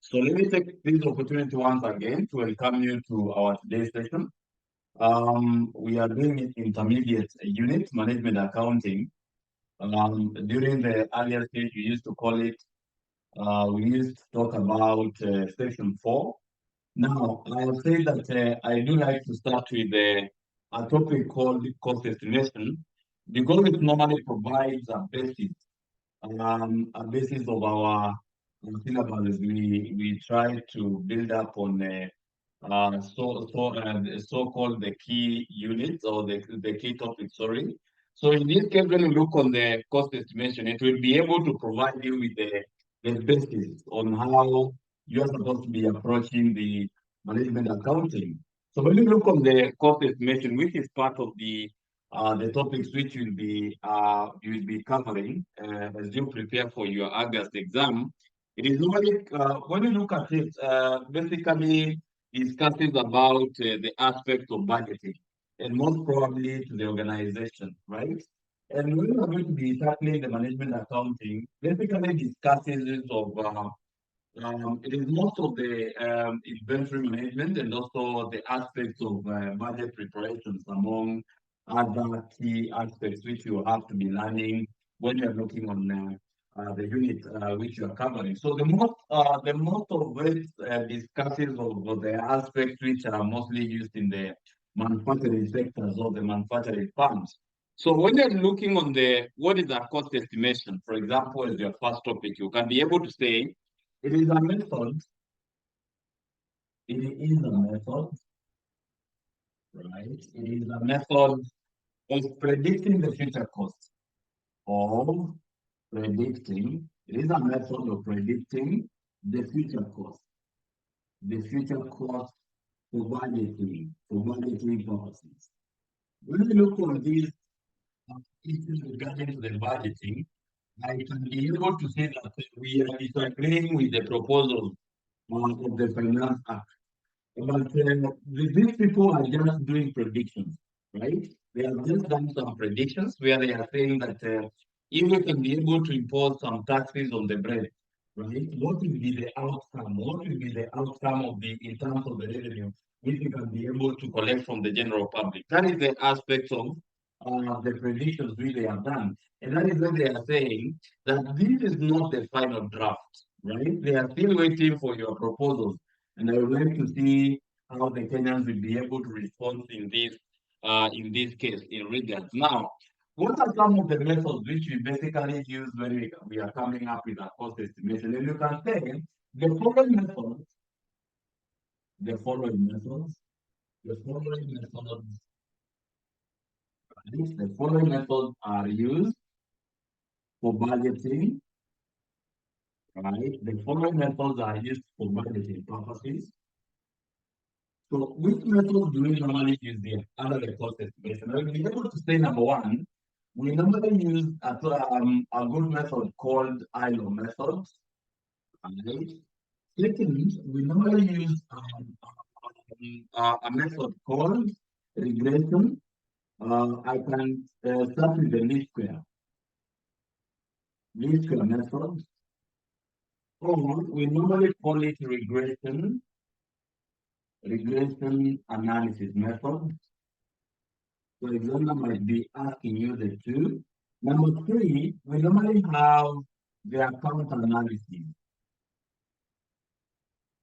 So let me take this opportunity once again to welcome you to our today's session. We are doing it intermediate unit, management accounting. During the earlier stage, we used to talk about section 4. Now, I'll say that I do like to start with a topic called cost estimation because it normally provides a basis of our syllabus. We try to build up on so-called the key units or the key topics. Sorry. So in this case, when you look on the cost estimation, it will be able to provide you with the basis on how you are supposed to be approaching the management accounting. So when you look on the cost estimation, which is part of the topics which you will be covering as you prepare for your August exam, it is normally when you look at it, basically discusses about the aspect of budgeting and most probably to the organization, right? And when we are going to be tackling the management accounting, basically discusses of it is most of the inventory management and also the aspects of budget preparations among other key aspects which you have to be learning when you're looking on the unit which you are covering. So the most of it discusses of the aspects which are mostly used in the manufacturing sectors or the manufacturing firms. So when you're looking on the what is a cost estimation, for example, as your first topic, you can be able to say it is a method. It is a method, right? It is a method of predicting the future cost of predicting. It is a method of predicting the future cost for budgeting purposes. When we look on these issues regarding to the budgeting, I can be able to say that we are disagreeing with the proposal of the Finance Act. But these people are just doing predictions, right? They have just done some predictions where they are saying that if we can be able to impose some taxes on the bread, right? What will be the outcome? What will be the outcome of in terms of the revenue which we can be able to collect from the general public? That is the aspect of the predictions which they have done. And that is what they are saying that this is not the final draft, right? They are still waiting for your proposals. And I would like to see how the Kenyans will be able to respond in this case in regards. Now, what are some of the methods which we basically use when we are coming up with a cost estimation? And you can say the following methods, the following methods, the following methods, the following methods are used for budgeting, right? The following methods are used for budgeting purposes. So which method do we normally use there under the cost estimation? We'll be able to say number one, we normally use a good method called ILO method. Right? Second, we normally use a method called regression. I can start with the least square method, or we normally call it regression analysis method. So examiner might be asking you the two. Number three, we normally have the account analysis.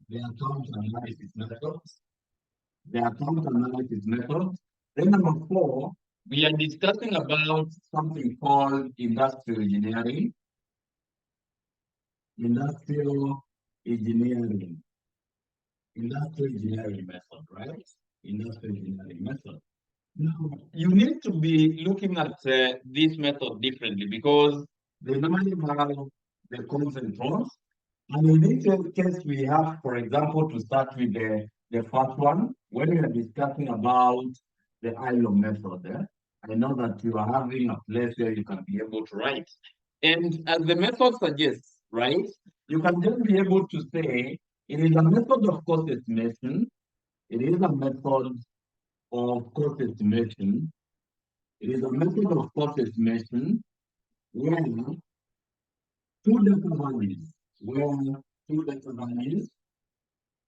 The account analysis methods. The account analysis methods. Then number four, we are discussing about something called industrial engineering. Industrial engineering. Industrial engineering method, right? Industrial engineering method. Now, you need to be looking at this method differently because they normally have the cons and pros. And in this case, we have, for example, to start with the first one, when we are discussing about the ILO method. I know that you are having a place where you can be able to write. And as the method suggests, right, you can just be able to say it is a method of cost estimation. It is a method of cost estimation. It is a method of cost estimation where two data values, where two data values,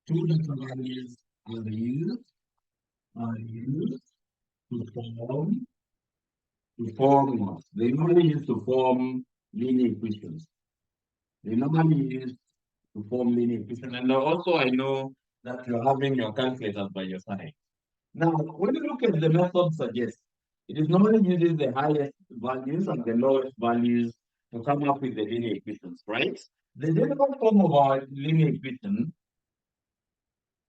two data values are used to form what? They normally used to form linear equations. They normally used to form linear equations. And also I know that you're having your calculators by your side. Now, when you look at the method suggests, it is normally uses the highest values and the lowest values to come up with the linear equations, right? The general form of our linear equation,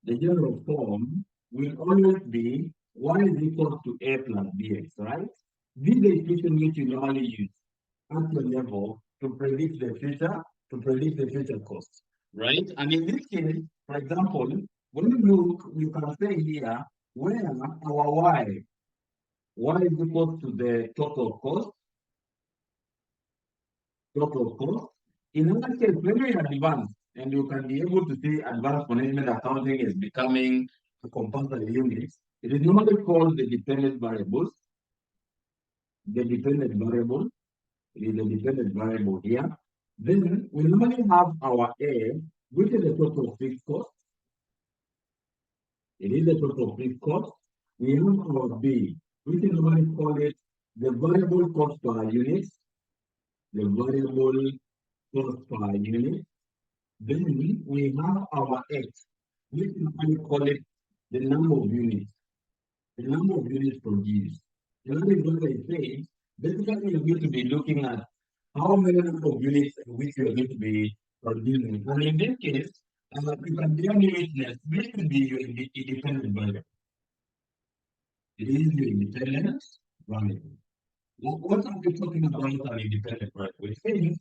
the general form will always be y is equal to a plus bx, right? This is the equation which you normally use at your level to predict the future cost, right? And in this case, for example, when you look, you can say here where our y is equal to the total cost. In our case, when we are advanced, and you can be able to see advanced management accounting is becoming a compulsory unit, it is normally called the dependent variables. The dependent variable is the dependent variable here. Then we normally have our A, which is the total fixed cost. It is the total fixed cost. We have our B, which is normally call it the variable cost per unit. The variable cost per unit. Then we have our X, which we call it the number of units, produced. And that is what I say. Basically, you're going to be looking at how many number of units which you are going to be producing. And in this case, you can be only witness, which will be your independent variable. It is your independent variable. What are we talking about an independent variable? It means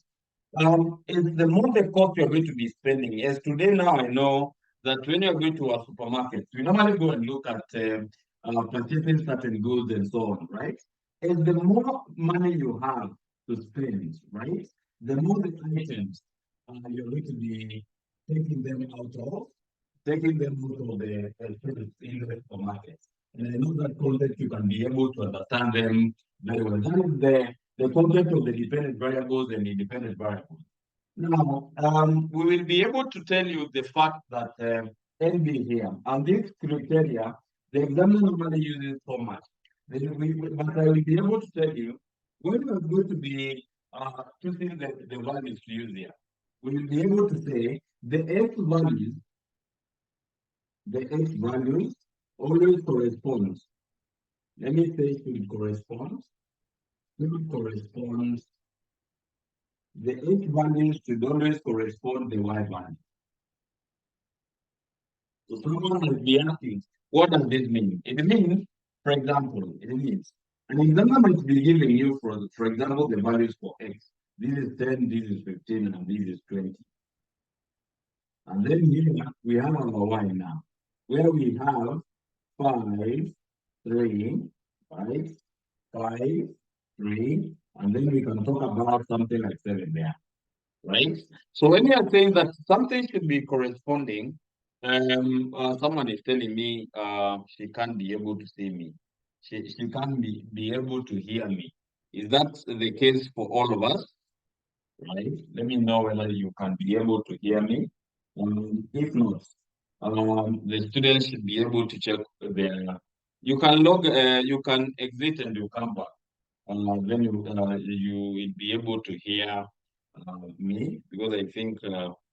is the more the cost you're going to be spending. As today now, I know that when you're going to a supermarket, we normally go and look at purchasing certain goods and so on, right? As the more money you have to spend, right, the more the items you're going to be taking them out of, the in the supermarket. And I know that context you can be able to understand them very well. That is the concept of the dependent variables and independent variables. Now, we will be able to tell you the fact that NB here, and this criteria, the examiner normally uses so much. But I will be able to tell you when we are going to be choosing the values to use here. We will be able to say the x values always corresponds. Let me say it corresponds. It corresponds. The x values should always correspond the y value. So someone might be asking, what does this mean? It means, for example, an example might be giving you, for example, the values for x. This is 10, this is 15, and this is 20. And then here we have our y now, where we have 5, 3, 5, 5, 3, and then we can talk about something like 7 there, right? So when you are saying that something should be corresponding, someone is telling me she can't be able to see me. She can't be able to hear me. Is that the case for all of us? Right? Let me know whether you can be able to hear me. If not, the students should be able to check their. You can you can exit and you come back. Then you will be able to hear me because I think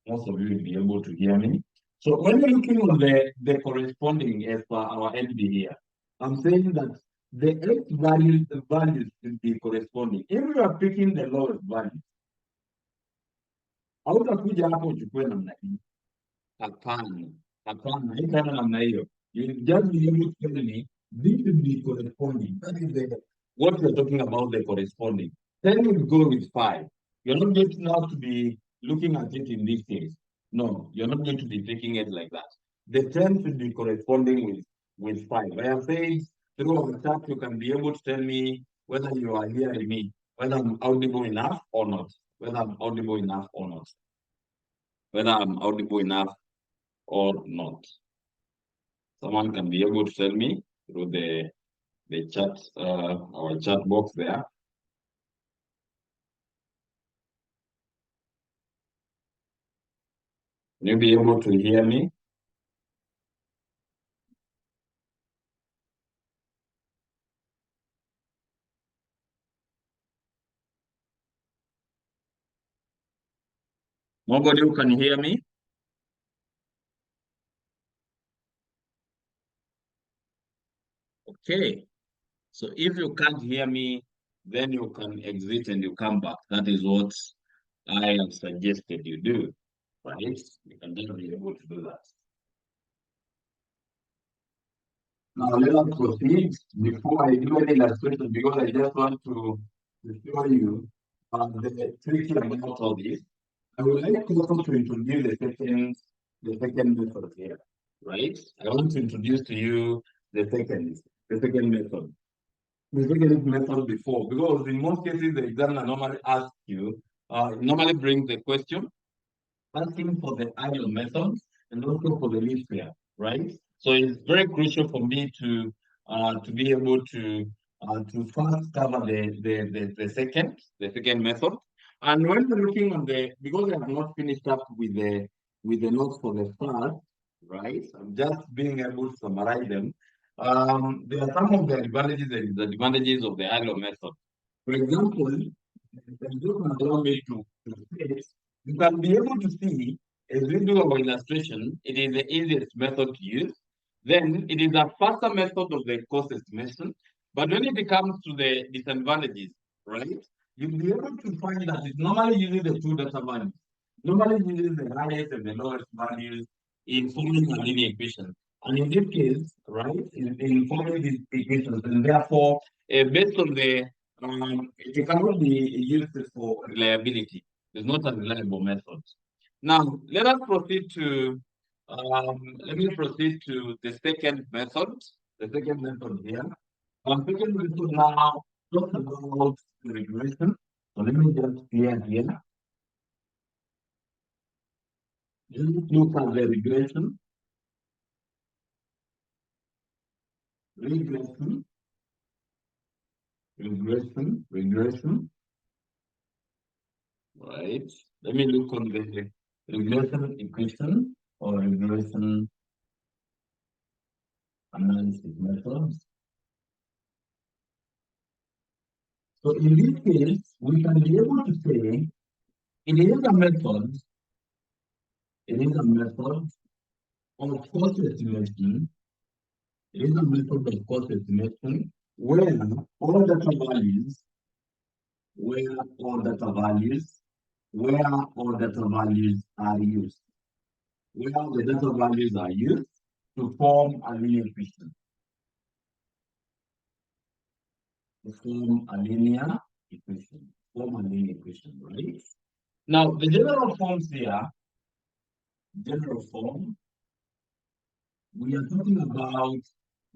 most of you will be able to hear me. So when we're looking on the corresponding as per our NB here, I'm saying that the X values should be corresponding. If we are picking the lowest value, hautakuja hapo uchukue namna hii. Hapana, hapana, haitana namna hiyo. You just be able to tell me this should be corresponding. That is what we're talking about, the corresponding. 10 will go with 5. You're not going to now to be looking at it in this case. No, you're not going to be taking it like that. The 10 should be corresponding with 5. I have said through our chat, you can be able to tell me whether you are hearing me, whether I'm audible enough or not, whether I'm audible enough or not, whether I'm audible enough or not. Someone can be able to tell me through the chat, our chat box there. you be able to hear me? Nobody who can hear me? Okay. So if you can't hear me, then you can exit and you come back. That is what I have suggested you do, right? You can just be able to do that. Now let us proceed before I do any illustration because I just want to show you the tricky about all this. I would like also to introduce the second method here, right? I want to introduce to you the second method. We looked at this method before because in most cases the examiner normally asks you, normally brings the question asking for the ideal method and also for the least square, right? So it's very crucial for me to be able to first cover the second method. And when we're looking on the because I have not finished up with the notes for the first, right? I'm just being able to summarize them. There are some of the advantages and disadvantages of the ILO method. For example, and you can allow me to state, you can be able to see as we do our illustration, it is the easiest method to use. Then it is a faster method of the cost estimation. But when it comes to the disadvantages, right, you'll be able to find that it normally uses the two data values. Normally uses the highest and the lowest values in forming a linear equation. And in this case, right, in forming these equations, and therefore, based on it cannot be used for reliability. It's not a reliable method. Now, let me proceed to the second method. The second method here. Second method now talks about the regression. So let me just clear here. Let's look at the regression, regression. Right. Let me look on the regression equation or regression analysis methods. So in this case, we can be able to say it is a method, of cost estimation, it is a method of cost estimation where all data values, where all data values, where all data values are used, where the data values are used to form a linear equation. Form a linear equation, right? Now, the general forms here, general form, we are talking about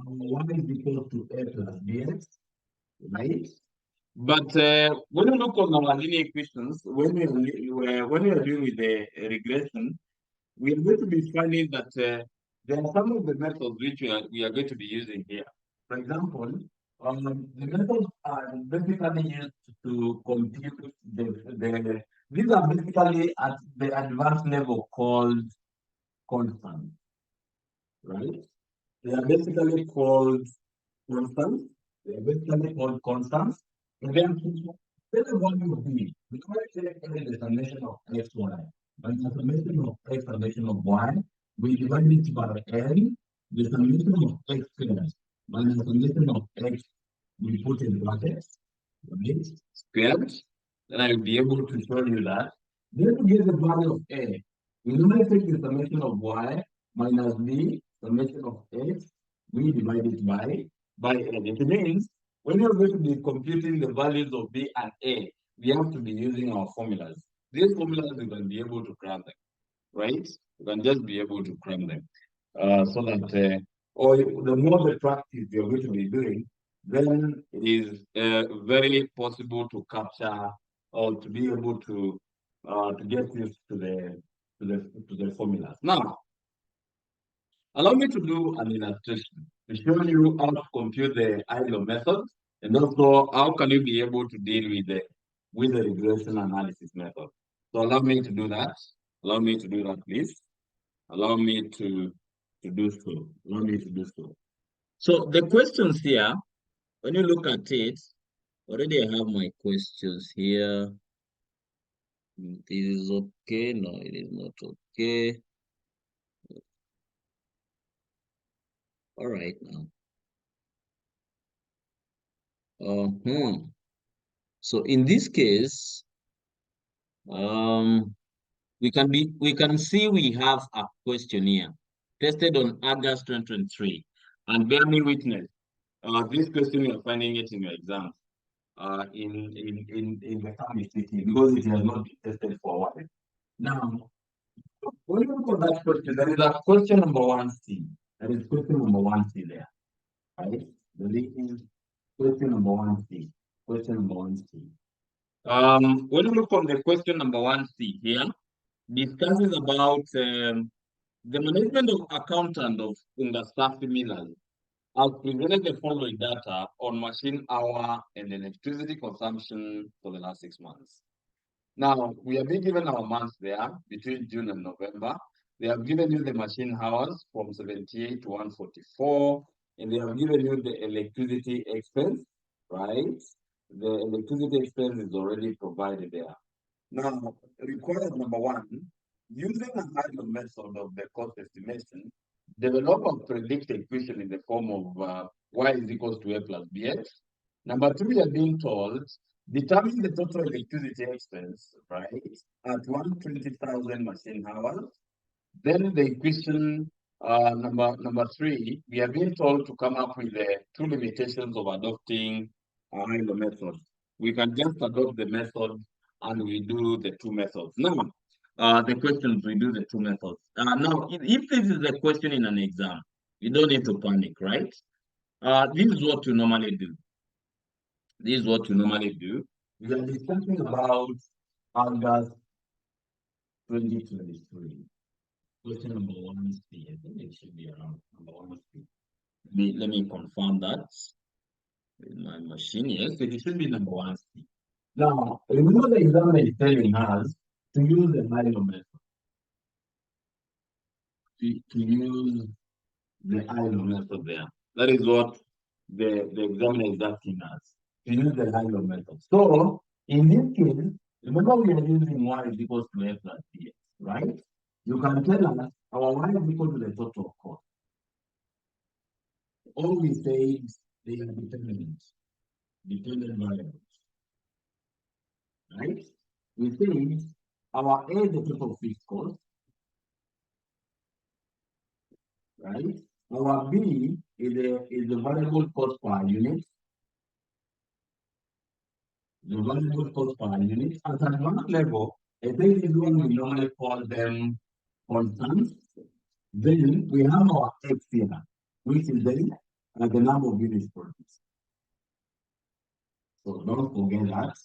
y is equal to a plus bx, right? But when you look on our linear equations, when we are doing with the regression, we are going to be finding that there are some of the methods which we are going to be using here. For example, the methods are basically used to compute these are basically at the advanced level called constants, right? They are basically called constants. They are basically called constants. And then tell what you be. We already take the summation of x, y. And the summation of x, summation of y, we divide it by n, the summation of x squared. And the summation of x, we put in brackets, right? Squared. Then I will be able to show you that. Then to get the value of a, we normally take the summation of y minus b, summation of x, we divide it by n. It means when you're going to be computing the values of b and a, we have to be using our formulas. These formulas, you can be able to cram them, right? You can just be able to cram them. So that, or the more the practice you're going to be doing, then it is very possible to capture or to be able to get used to the formulas. Now, allow me to do an illustration to show you how to compute the ILO method and also how can you be able to deal with the regression analysis method. So allow me to do that. Allow me to do that, please. Allow me to do so. Allow me to do so. So the questions here, when you look at it, already I have my questions here. This is okay. No, it is not okay. All right now. So in this case, um, we can see we have a questionnaire tested on August 2023. And bear me witness, this question you are finding it in your exam, in the family city because it has not been tested for a while. Now, when you look at that question, there is a question number 1C. There is question number 1C there, right? There is question number 1C. Question number 1C. When you look on the question number 1C here, discusses about the management of accountant of Ungasafi Millers has presented the following data on machine hour and electricity consumption for the last 6 months. Now, we have been given our months there between June and November. They have given you the machine hours from 78 to 144, and they have given you the electricity expense, right? The electricity expense is already provided there. Now, required number 1, using a higher method of the cost estimation, develop a predict equation in the form of y is equals to a plus bx. Number 2, we are being told, determine the total electricity expense, right, at 120,000 machine hours. Then the equation number 3, we are being told to come up with the 2 limitations of adopting a ILO method. We can just adopt the method and we do the 2 methods. Now, the questions, we do the 2 methods. Now, if this is a question in an exam, you don't need to panic, right? This is what you normally do. This is what you normally do. We are discussing about August 2023. Question number 1C. I think it should be around number 1C. Let me confirm that in my machine. Yes, it should be number 1C. Now, remember the examiner is telling us to use the ILO method. To use the ILO method there. That is what the examiner is asking us. To use the ILO method. So, in this case, remember we are using y is equals to a plus bx, right? You can tell us our y is equal to the total cost. All we say is they are dependent variables, right? We say our A is the total fixed cost, right? Our B is the variable cost per unit. The variable cost per unit. At advanced level, I think this one we normally call them constants. Then we have our X here, which is then the number of units produced. So don't forget that.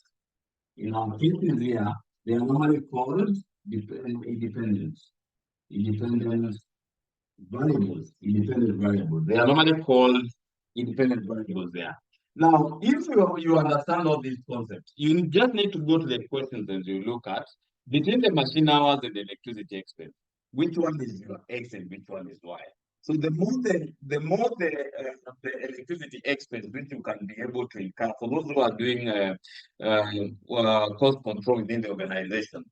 In our cases here, they are normally called independent variables. They are normally called independent variables there. Now, if you understand all these concepts, you just need to go to the questions and you look at between the machine hours and the electricity expense. Which one is your X and which one is Y? So the more the electricity expense which you can be able to incur for those who are doing cost control within the organization,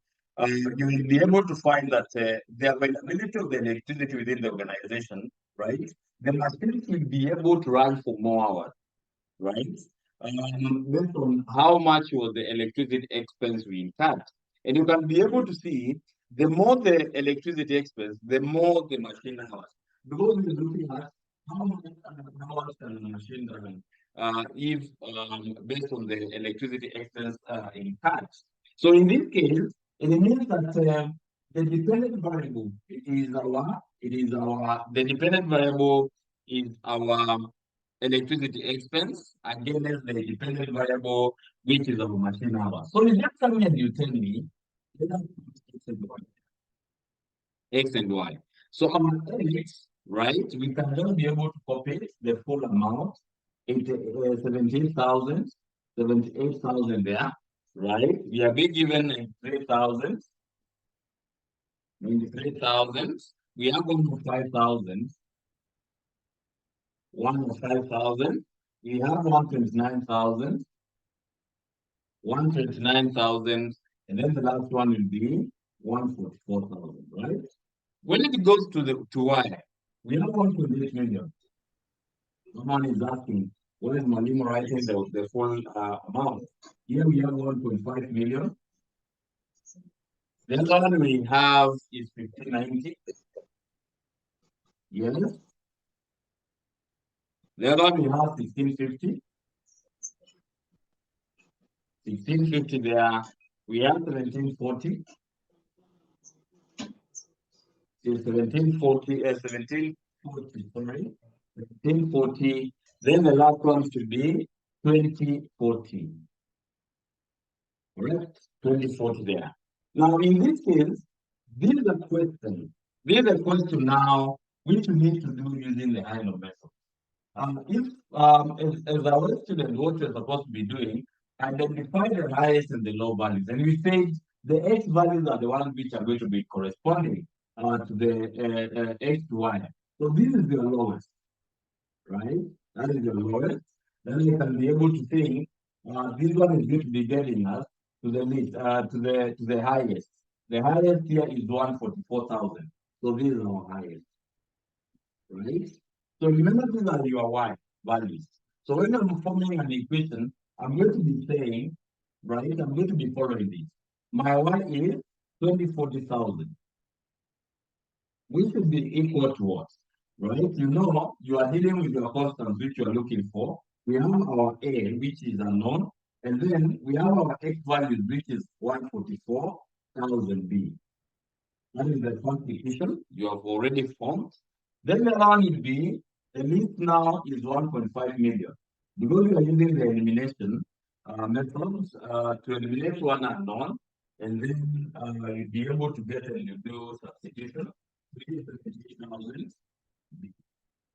you will be able to find that the availability of the electricity within the organization, right? The machines will be able to run for more hours, right? Based on how much was the electricity expense we incurred. And you can be able to see the more the electricity expense, the more the machine hours. Because we're looking at how many hours can the machine run if based on the electricity expense incurred. So in this case, it means that the dependent variable the dependent variable is our electricity expense against the dependent variable, which is our machine hour. So you just come and you tell me X and Y. So on X, right, we can just be able to copy the full amount, 78,000 there, right? We are being given 93,000, We have 105,000. 105,000. We have 129,000. 129,000. And then the last one will be 144,000, right? When it goes to Y, we have 1.8 million. Someone is asking, what is Malimo writing the full amount? Here we have 1.5 million. The other one we have is 1590. Yes. The other one we have 1650. 1650 there. We have 1740. 1740, 1740, sorry. 1740. Then the last one should be 2040. Correct? 2040 there. Now, in this case, this is a question. This is a question now which we need to do using the HINO method. If, as our student, what you're supposed to be doing, identify the highest and the low values. And we said the X values are the ones which are going to be corresponding to the X to Y. So this is the lowest, right? That is the lowest. Then you can be able to say this one is going to be getting us to the least, to the highest. The highest here is 144,000. So this is our highest, right? So remember these are your Y values. So when I'm forming an equation, I'm going to be saying, right, I'm going to be following this. My Y is 2040,000, which should be equal to what? Right? You know, you are dealing with your constants which you are looking for. We have our A, which is unknown, and then we have our X values, which is 144,000 B. That is the first equation you have already formed. Then the one will be, the least now is 1.5 million. Because we are using the elimination methods to eliminate one unknown, and then you'll be able to get and you do substitution.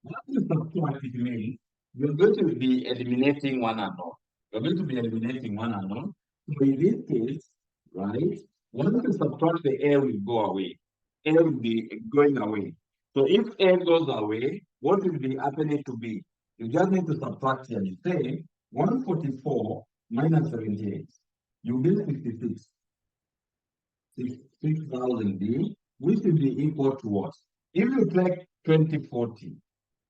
What you subtract it means you're going to be eliminating one unknown. You're going to be eliminating one unknown. So in this case, right, once you subtract the A will go away. A will be going away. So if A goes away, what will be happening to B? You just need to subtract here. You say 144 minus 78. You get 66. 6,000 B, which will be equal to what? If you take 2040,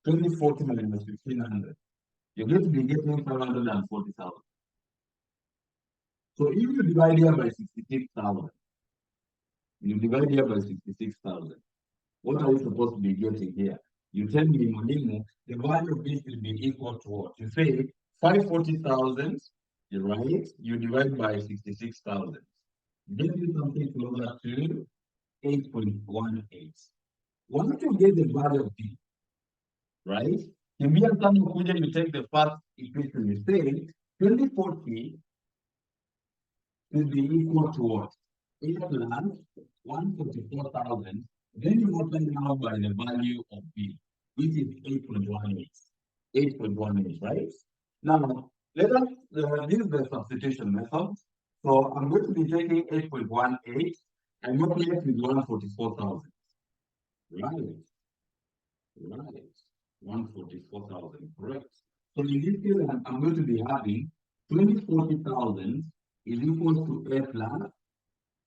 2040 minus 1,500, you're going to be getting 540,000. So if you divide here by 66,000, you divide here by 66,000, what are you supposed to be getting here? You tell me, Molimo, the value of this will be equal to what? You say 540,000, you write, you divide by 66,000. Get me something closer to 8.18. Once you get the value of B, right? If you have some equation, you take the first equation, you say 2040 will be equal to what? A plus 144,000. Then you multiply now by the value of B, which is 8.18. 8.18, right? Now, let us, this is the substitution method. So I'm going to be taking 8.18 and multiply it with 144,000. Right. Right. 144,000, correct. So in this case, I'm going to be having 2040,000 is equal to A plus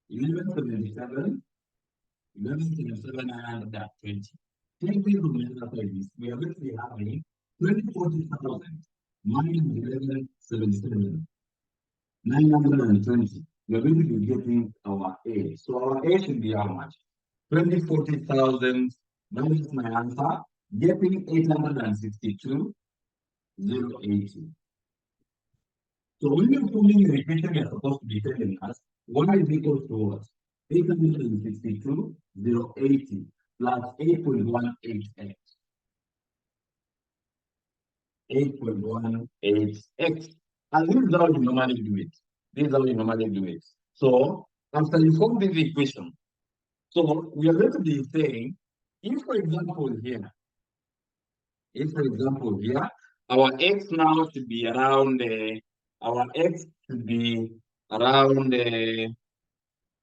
1177, 1177 and that 20. Take this on the other side, we are going to be having 2040,000 minus 1177, 920. We are going to be getting our A. So our A should be how much? 2040,000 minus my answer, getting 862,080. So when you're pulling the equation, you're supposed to be telling us y is equal to what? 862,080 plus 8.18x. 8.18x. And this is how you normally do it. This is how you normally do it. So after you form this equation, so we are going to be saying, if for example here, our x now should be around, our x should be around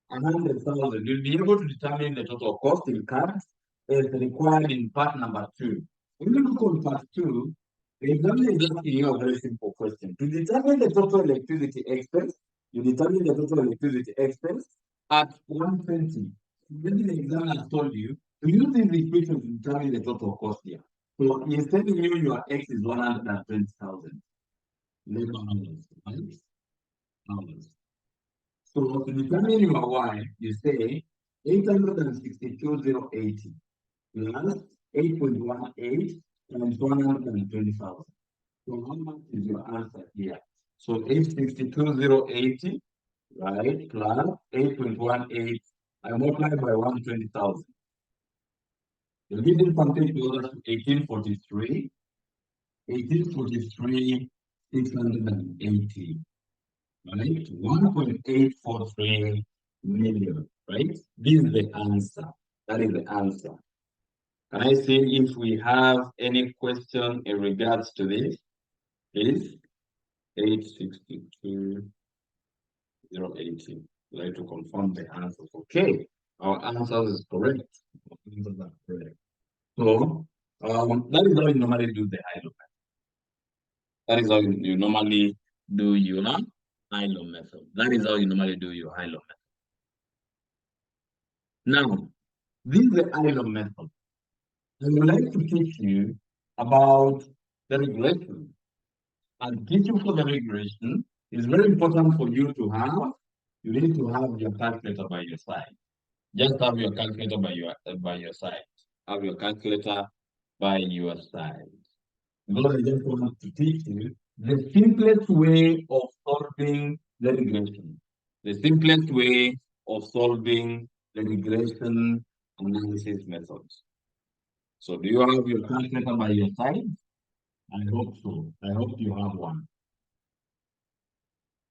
100,000. You'll be able to determine the total cost in cards is required in part number 2. When you look on part 2, the examiner is asking you a very simple question. To determine the total electricity expense, you determine the total electricity expense at 120. Maybe the examiner has told you to use this equation to determine the total cost here. So he's telling you your X is 120,000 labor hours, right? Hours. So to determine your Y, you say 862,080 plus 8.18 times 120,000. So how much is your answer here? So 862,080, right, plus 8.18, I multiply by 120,000. The leading something to us 1843, 680, right? 1.843 million, right? This is the answer. That is the answer. Can I see if we have any question in regards to this? Please. 862,080. Like to confirm the answers. Okay. Our answers is correct. Our answers are correct. So that is how you normally do the high low method. That is how you normally do your high low method. That is how you normally do your high low method. Now, this is the high low method. I would like to teach you about the regression. And teaching for the regression is very important for you to have. You need to have your calculator by your side. Just have your calculator by your side. Have your calculator by your side. Because I just want to teach you the simplest way of solving the regression. The simplest way of solving the regression analysis methods. So do you have your calculator by your side? I hope so. I hope you have one.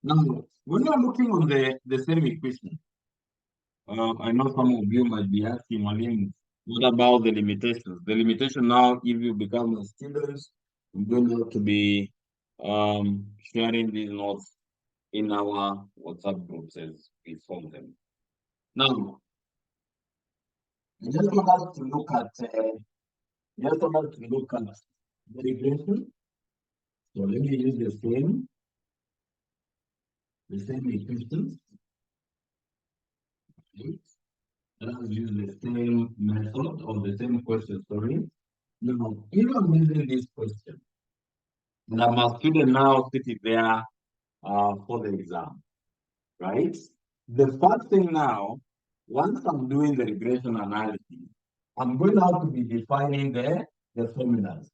Now, when you're looking on the same equation, I know some of you might be asking, Malim, what about the limitations? The limitation now, if you become a student, you're going to be sharing these notes in our WhatsApp groups as we form them. Now, I just want us to look at the regression. So let me use the same equations. Okay. Let's use the same method or the same question, sorry. Now, if I'm using this question, and I'm a student now sitting there for the exam, right? The first thing now, once I'm doing the regression analysis, I'm going to have to be defining the formulas.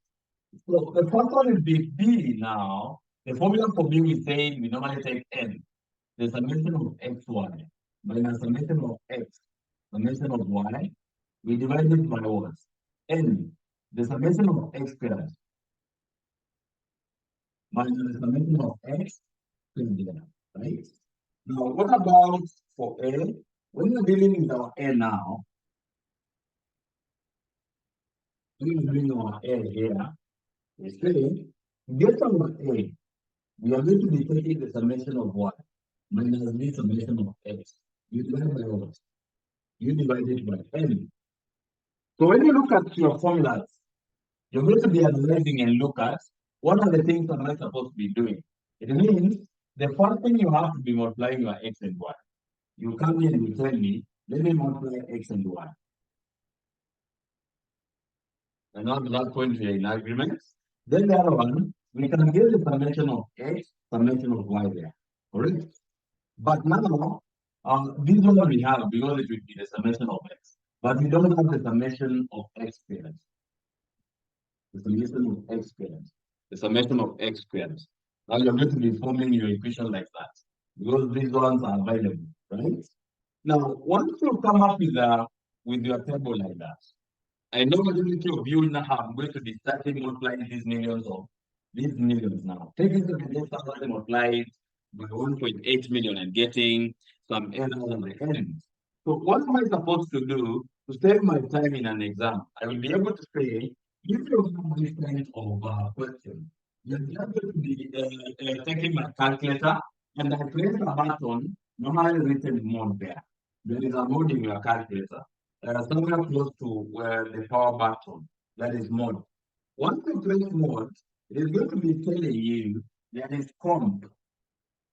So the first one is B now. The formula for B, we say we normally take N, the summation of xy minus summation of x, summation of y, we divide it by what? N, the summation of x squared minus the summation of x squared, right? Now, what about for A? When you're dealing with our A now, when you're doing our A here, we say, get our A, we are going to be taking the summation of y minus the summation of x. You divide by what? You divide it by n. So when you look at your formulas, you're going to be analyzing and look at what are the things am I supposed to be doing. It means the first thing you have to be multiplying your x and y. You come here and you tell me, let me multiply x and y. And now to that point we are in agreement. Then the other one, we can get the summation of x, summation of y there. Correct? But now, this one we have because it will be the summation of x. But we don't have the summation of x squared. The summation of x squared. The summation of x squared. Now you're going to be forming your equation like that because these ones are available, right? Now, once you come up with your table like that, I know majority of you now I'm going to be starting multiplying these millions now. Taking the data multiplied by 1.8 million and getting some errors on the end. So what am I supposed to do to save my time in an exam? I will be able to say, if you have this kind of question, you're just going to be taking my calculator and I press a button, normally written mode there. There is a mode in your calculator. somewhere close to the power button, that is mode. Once you press mode, it is going to be telling you there is comp,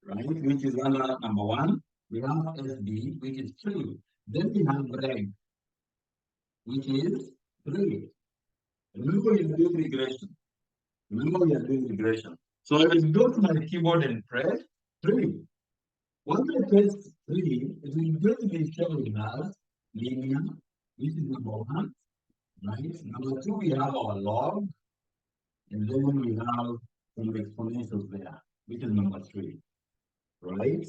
right, which is under number one. We have SD, which is two. Then we have reg, which is three. Remember, we are doing regression. Remember, we are doing regression. So I will go to my keyboard and press three. Once I press three, it will going to be showing us linear, which is number one, right? Number two, we have our log, and then we have some exponentials there, which is number three, right?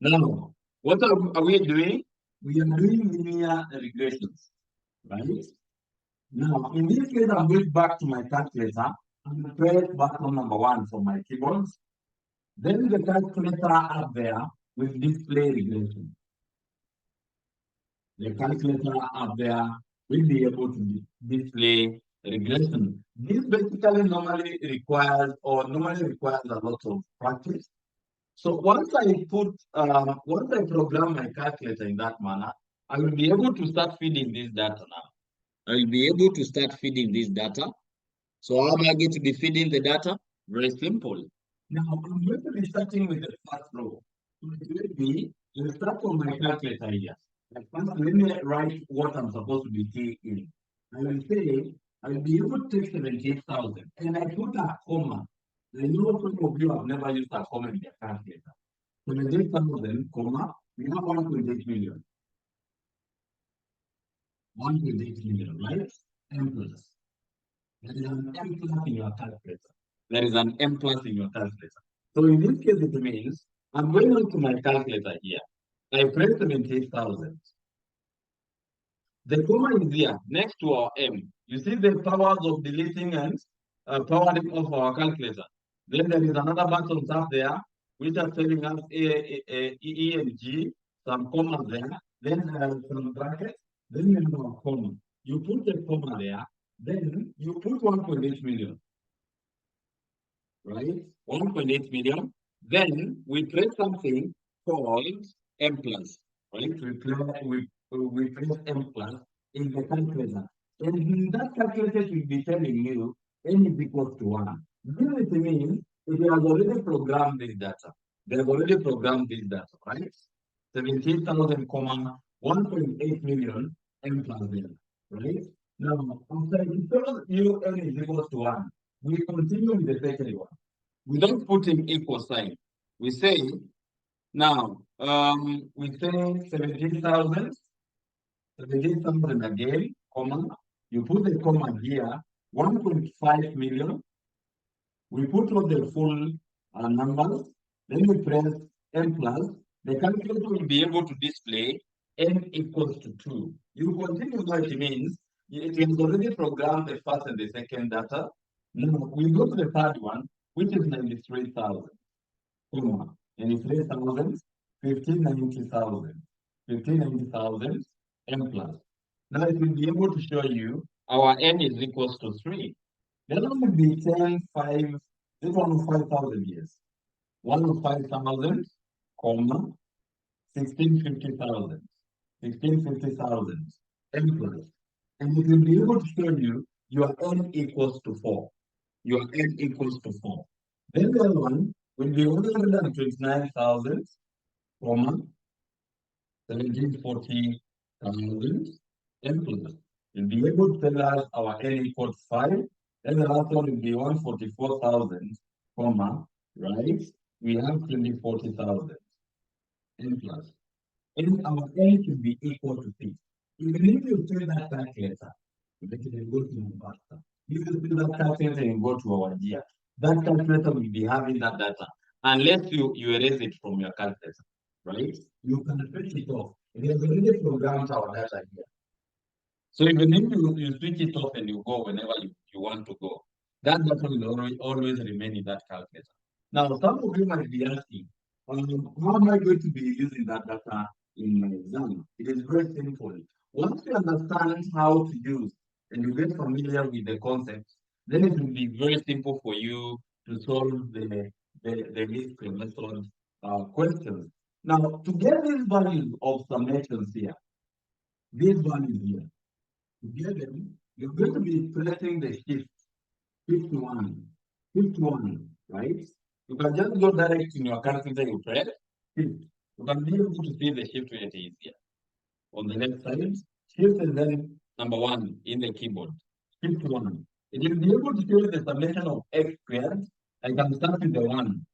Now, what are we doing? We are doing linear regressions, right? Now, in this case, I'm going back to my calculator and press button number one for my keyboard. Then the calculator up there will display regression. The calculator up there will be able to display regression. This basically normally requires a lot of practice. So once I program my calculator in that manner, I will be able to start feeding this data now. I will be able to start feeding this data. So how am I going to be feeding the data? Very simple. Now I'm going to be starting with the first row. So it will be, you start from my calculator here. Like first, let me write what I'm supposed to be keying. I will say, I will be able to take 78,000 and I put a comma. I know some of you have never used a comma in their calculator. 78,000, comma, we have 1.8 million. 1.8 million, right? M plus. There is an M plus in your calculator. There is an M plus in your calculator. So in this case, it means I'm going on to my calculator here. I press 78,000. The comma is here next to our M. You see the powers of deleting and powering of our calculator. Then there is another button up there which are telling us E and G, some commas there. Then there are some brackets. Then you have a comma. You put a comma there. Then you put 1.8 million, right? 1.8 million. Then we press something called M plus, right? We press M plus in the calculator. And in that calculator will be telling you N is equal to 1. This means it has already programmed this data. They have already programmed this data, right? 17,000, 1.8 million M plus N, right? Now, after it tells you N is equal to 1, we continue with the second one. We don't put in equal sign. We say, now, we say 17,000, 17,000 again, comma, you put the comma here, 1.5 million. We put all the full numbers, then we press M plus. The calculator will be able to display N equals to 2. You continue what it means. It has already programmed the first and the second data. Now we go to the third one, which is 93,000, comma, 93,000, 1590,000, 1590,000, M plus. Now it will be able to show you our N is equals to 3. Then it will be 10, 5, this one is 5,000 years. 105,000, comma, 1650,000, 1650,000, N plus. And it will be able to show you your N equals to 4. Your N equals to 4. Then the other one will be 129,000, comma, 1740,000, N plus. You'll be able to tell us our N equals 5. Then the last one will be 144,000, comma, right? We have 2040,000, N plus. And our N should be equal to 6. Even if you fill that calculator, you can go to Mombasa. If you fill that calculator and go to our GIA, that calculator will be having that data unless you erase it from your calculator, right? You can switch it off. It has already programmed our data here. So even if you switch it off and you go whenever you want to go, that data will always remain in that calculator. Now, some of you might be asking, how am I going to be using that data in my exam? It is very simple. Once you understand how to use and you get familiar with the concepts, then it will be very simple for you to solve the least method questions. Now, to get these values of summations here, these values here. To get them, you're going to be pressing the shift one, right? You can just go direct in your calculator, you press shift. You can be able to see the shift where it is here. On the left side, shift and then number one in the keyboard. Shift one. It will be able to show the summation of x squared. I can start with the one.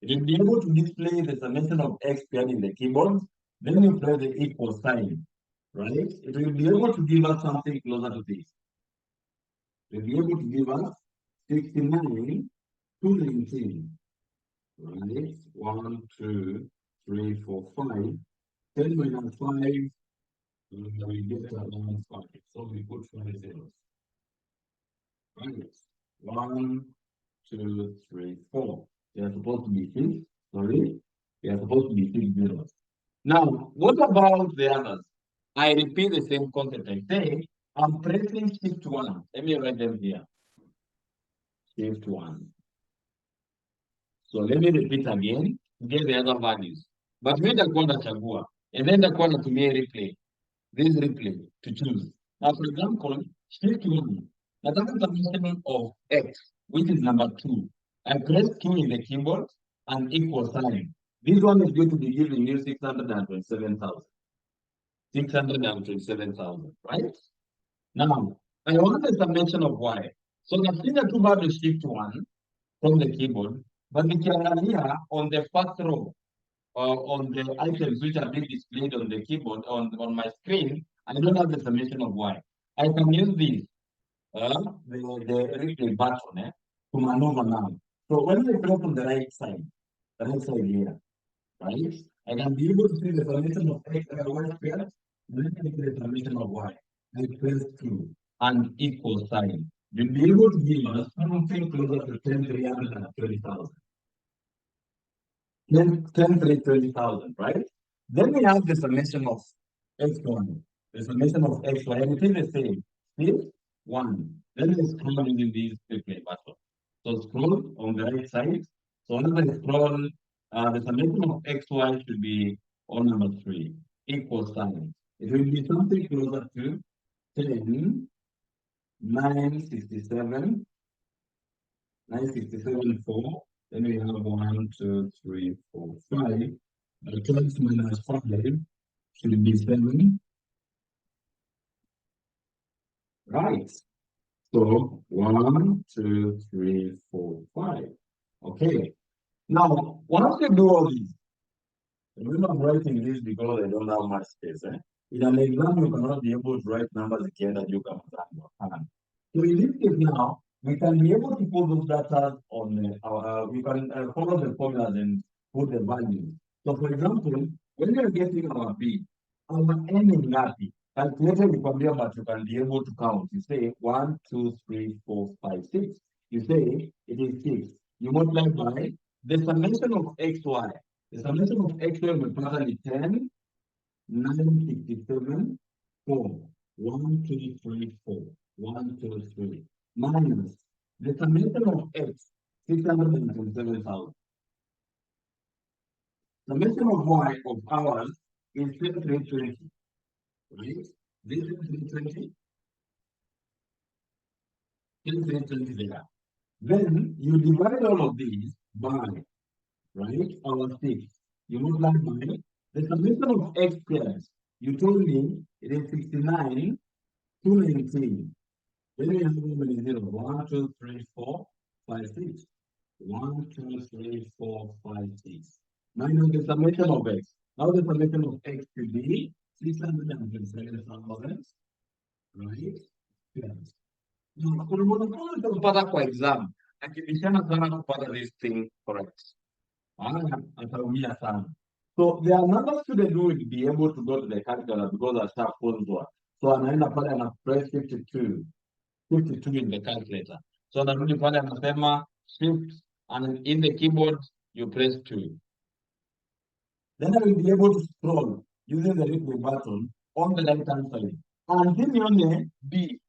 It will be able to display the summation of x squared in the keyboard. Then you press the equal sign, right? It will be able to give us something closer to this. It will be able to give us 69 to 19. Right? 1, 2, 3, 4, 5. 10 minus 5, we get around 5. So we put 5 zeros. Right? 1, 2, 3, 4. They are supposed to be 6. Sorry. They are supposed to be 6 zeros. Now, what about the others? I repeat the same concept. I say, I'm pressing shift 1. Let me write them here. Shift 1. So let me repeat again to get the other values. But mimi nitakuwa nachagua. And then nitakuwa natumia replay. This replay to choose. Now, for example, shift 1. Nataka summation of x, which is number 2. I press 2 in the keyboard and equal sign. This one is going to be giving you 627,000. 627,000, right? Now, I want the summation of y. So nafinya tu bado shift 1 from the keyboard, but nikiangalia on the first row, on the items which are being displayed on the keyboard, on my screen, I don't have the summation of y. I can use this, the replay button, to maneuver now. So when I press on the right side here, right, I can be able to see the summation of x and y squared, then I get the summation of y. I press 2 and equal sign. You'll be able to give us something closer to 10,320,000. 10,320,000, right? Then we have the summation of x1, the summation of x1, and it is the same. See? 1. Then we scroll using these replay button. So scroll on the right side. So whenever I scroll, the summation of xy should be on number 3, equal sign. It will be something closer to 10, 967, 967, 4. Then we have 1, 2, 3, 4, 5. 12 minus 5 should be 7. Right. So 1, 2, 3, 4, 5. Okay. Now, once you do all this, remember I'm writing this because I don't have much space. In an exam, you cannot be able to write numbers again that you can. So in this case now, we can be able to put those data on we can follow the formulas and put the values. So for example, when we are getting our B, our N in happy, calculator will compare, but you can be able to count. You say 1, 2, 3, 4, 5, 6. You say it is 6. You multiply by the summation of xy. The summation of xy multiplied is 10, 967, 4. 1, 2, 3, 4. 1, 2, 3. Minus the summation of x, 627,000. Summation of y of ours is 320. Right? This is 320. 320 there. Then you divide all of these by, right, our 6. You multiply by the summation of x squared. You told me it is 69 to 19. Then we have how many zeros? 1, 2, 3, 4, 5, 6. 1, 2, 3, 4, 5, 6. Minus the summation of x. Now the summation of x should be 627,000, right? Yes. Now, kupata kwa exam, akibishana sana kupata this thing correct. Ataumia sana. So there are another student who will be able to go to the calculator because I start one. So anaenda pale ana press 52 in the calculator. So anarudi pale anasema shift and in the keyboard you press 2. Then I will be able to scroll using the replay button on the right hand side. Until nione B.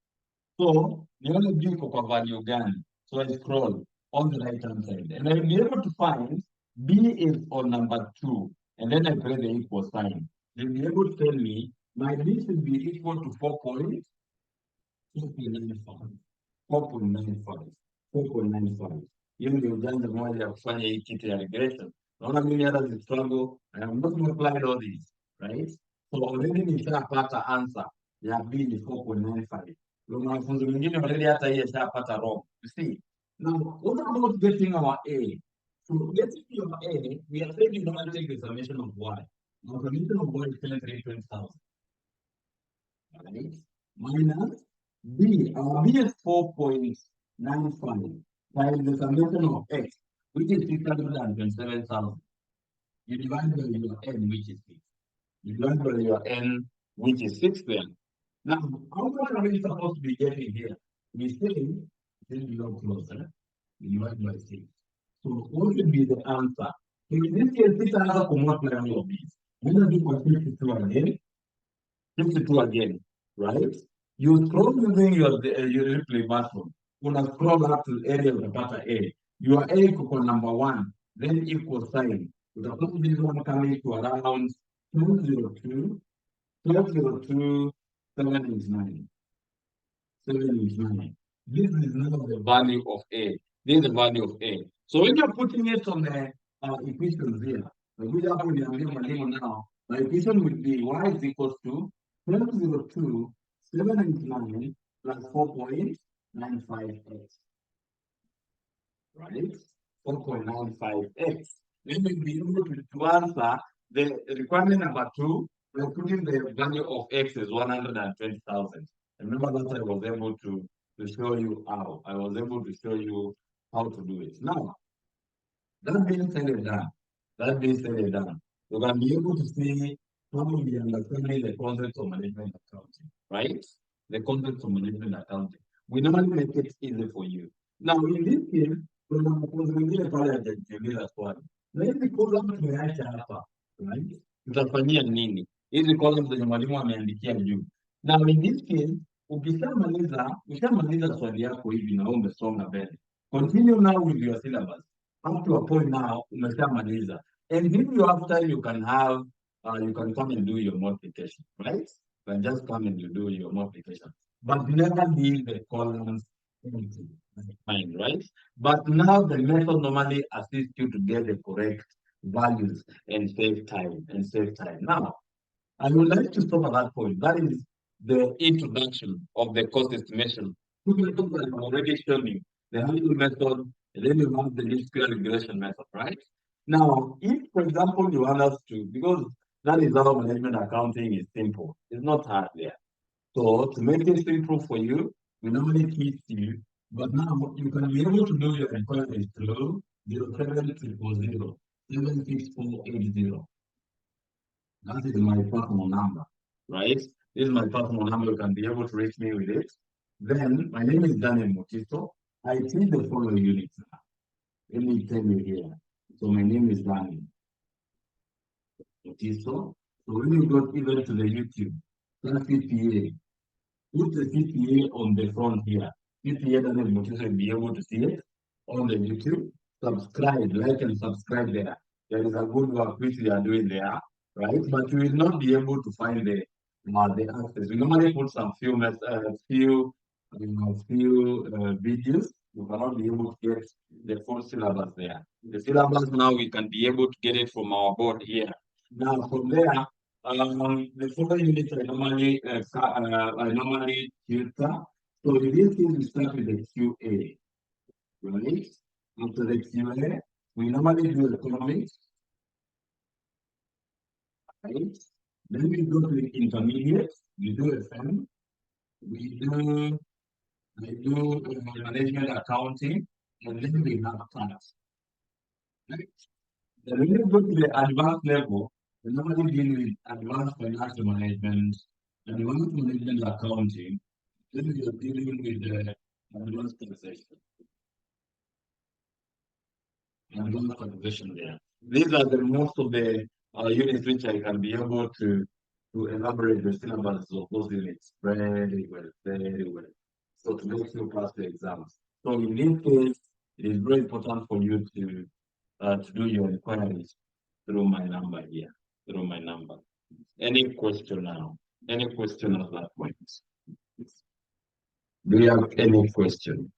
So nione B kwa value gani. So I scroll on the right hand side. And I will be able to find B is on number 2. And then I press the equal sign. You'll be able to tell me my B should be equal to 4.95. Hiyo ndio ujanja mmoja ya kufanya hii kitu ya regression. Naona mimi hata the struggle, I have not multiplied all these, right? So already nishapata answer ya B ni 4.95. Ndio mwanafunzi mwingine already hata hii ashapata wrong. You see? Now, what about getting our A? So getting your A, we are saying you don't take the summation of Y. Now, the summation of Y is 10,320,000, right? Minus B, our B is 4.95 times the summation of X, which is 627,000. You divide by your N, which is 6. You divide by your N, which is 6 then. Now, how much are we supposed to be getting here? We say, then we go closer, we divide by 6. So what should be the answer? So in this case, this answer will multiply all of these. We're going to do 52 again. 52 again, right? You scroll using your replay button. Una scroll up to the area utapata A. Your A iko number 1, then equal sign. Utapata this one coming to around 202, 202, 7 is 9. 7 is 9. This is now the value of A. This is the value of A. So when you're putting it on the equations here, the good example now, my equation would be Y is equals to 1202, 7 and 9 plus 4.95x, right? 4.95x. Then we'll be able to answer the requirement number 2. We're putting the value of x is 120,000. Remember that I was able to show you how. I was able to show you how to do it. Now, that being said and done, you can be able to see how we understanding the concept of management accounting, right? The concept of management accounting. We normally make it easy for you. Now, in this case, kuna mfunzo mwingine pale hajajiuliza swali. Na hizi column tumeacha hapa, right? Tutafanyia nini? Hizi columns zenye mwalimu ameandikia juu. Now, in this case, ukishamaliza swali yako hivi na umesonga mbele. Continue now with your syllabus. Up to a point now, umeshamaliza. And if you have time, you can come and do your multiplication, right? You can just come and you do your multiplication. But never leave the columns empty, fine, right? But now the method normally assists you to get the correct values and save time, Now, I would like to stop at that point. That is the introduction of the cost estimation. Two methods I've already shown you. The handle method, and then you have the least square regression method, right? Now, if, for example, you want us to, because that is how management accounting is simple. It's not hard there. So to make it simple for you, we normally teach you, but now you can be able to do your inquiries through 07000 76480. That is my personal number, right? This is my personal number. You can be able to reach me with it. Then my name is Daniel Mutiso. I teach the following units now. Let me tell you here. So my name is Daniel Mutiso. So when you go even to the YouTube, that's CPA. Put the CPA on the front here. CPA Daniel Mutiso will be able to see it on the YouTube. Subscribe, like and subscribe there. There is a good work which we are doing there, right? But you will not be able to find the access. We normally put some few videos. You cannot be able to get the full syllabus there. The syllabus now we can be able to get it from our board here. Now from there, the following units I normally tutor. So in this case, we start with the QA, right? After the QA, we normally do economics, right? Then we go to the intermediate, we do FM, we do management accounting, and then we have tax. Right? Then when we go to the advanced level, we normally deal with advanced financial management, advanced management accounting, then we are dealing with the advanced taxation. Advanced taxation there. These are the most of the units which I can be able to elaborate the syllabus of those units very well, very well. So to make you pass the exams. So in this case, it is very important for you to do your inquiries through my number here, through my number. Any question now? Any question at that point? Do you have any question?